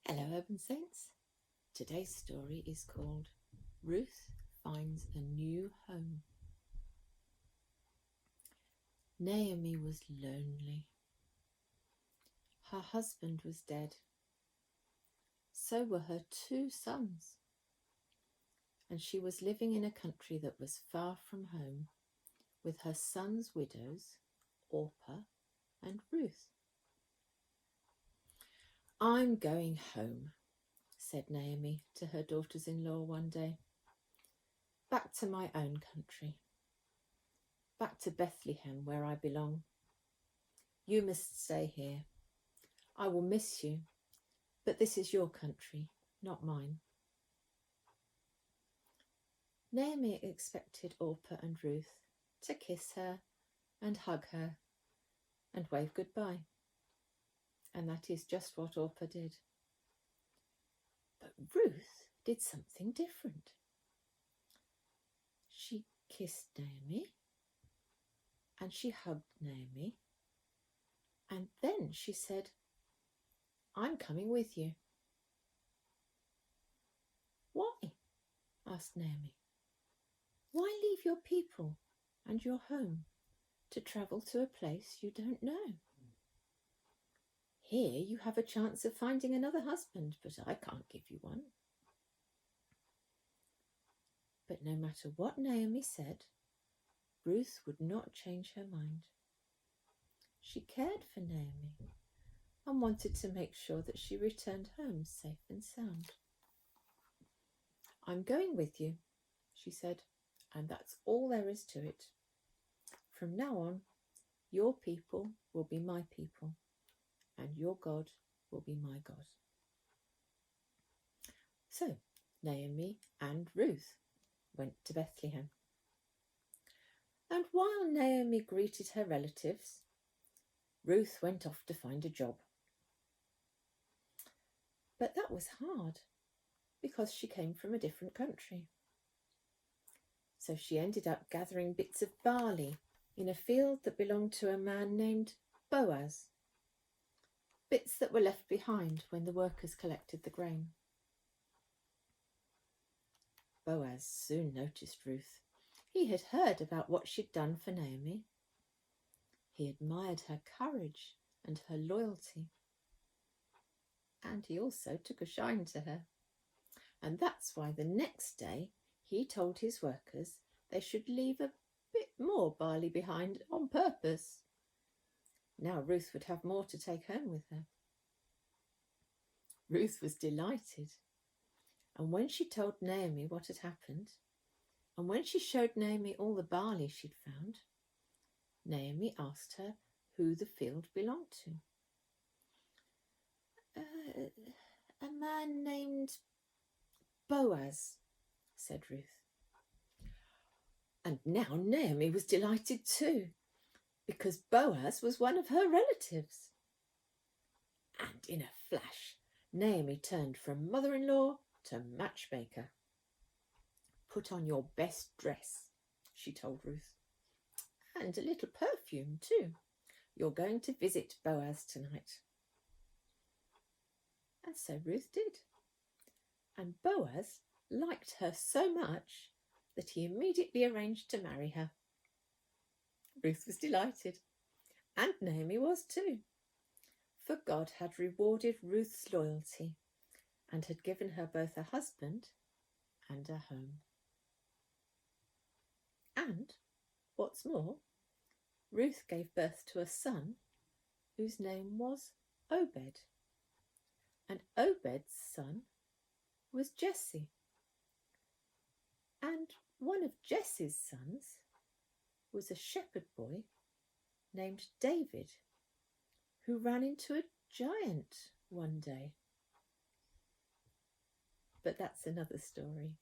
Hello, Urban Saints. Today's story is called Ruth Finds a New Home. Naomi was lonely. Her husband was dead. So were her 2 sons. And she was living in a country that was far from home with her sons' widows, Orpah and Ruth. "I'm going home," said Naomi to her daughters-in-law one day. "Back to my own country. Back to Bethlehem, where I belong. You must stay here. I will miss you, but this is your country, not mine." Naomi expected Orpah and Ruth to kiss her and hug her and wave goodbye. And that is just what Orpah did. But Ruth did something different. She kissed Naomi and she hugged Naomi, and then she said, "I'm coming with you." "Why?" asked Naomi. "Why leave your people and your home to travel to a place you don't know? Here you have a chance of finding another husband, but I can't give you one." But no matter what Naomi said, Ruth would not change her mind. She cared for Naomi and wanted to make sure that she returned home safe and sound. "I'm going with you," she said, "and that's all there is to it. From now on, your people will be my people, and your God will be my God." So Naomi and Ruth went to Bethlehem. And while Naomi greeted her relatives, Ruth went off to find a job. But that was hard because she came from a different country. So she ended up gathering bits of barley in a field that belonged to a man named Boaz, bits that were left behind when the workers collected the grain. Boaz soon noticed Ruth. He had heard about what she'd done for Naomi. He admired her courage and her loyalty. And he also took a shine to her. And that's why the next day he told his workers they should leave a bit more barley behind on purpose. Now Ruth would have more to take home with her. Ruth was delighted. And when she told Naomi what had happened, and when she showed Naomi all the barley she'd found, Naomi asked her who the field belonged to. A man named Boaz," said Ruth. And now Naomi was delighted too, because Boaz was one of her relatives. And in a flash, Naomi turned from mother-in-law to matchmaker. "Put on your best dress," she told Ruth, "and a little perfume too. You're going to visit Boaz tonight." And so Ruth did. And Boaz liked her so much that he immediately arranged to marry her. Ruth was delighted, and Naomi was too, for God had rewarded Ruth's loyalty and had given her both a husband and a home. And, what's more, Ruth gave birth to a son whose name was Obed. And Obed's son was Jesse. And one of Jesse's sons was a shepherd boy named David, who ran into a giant one day. But that's another story.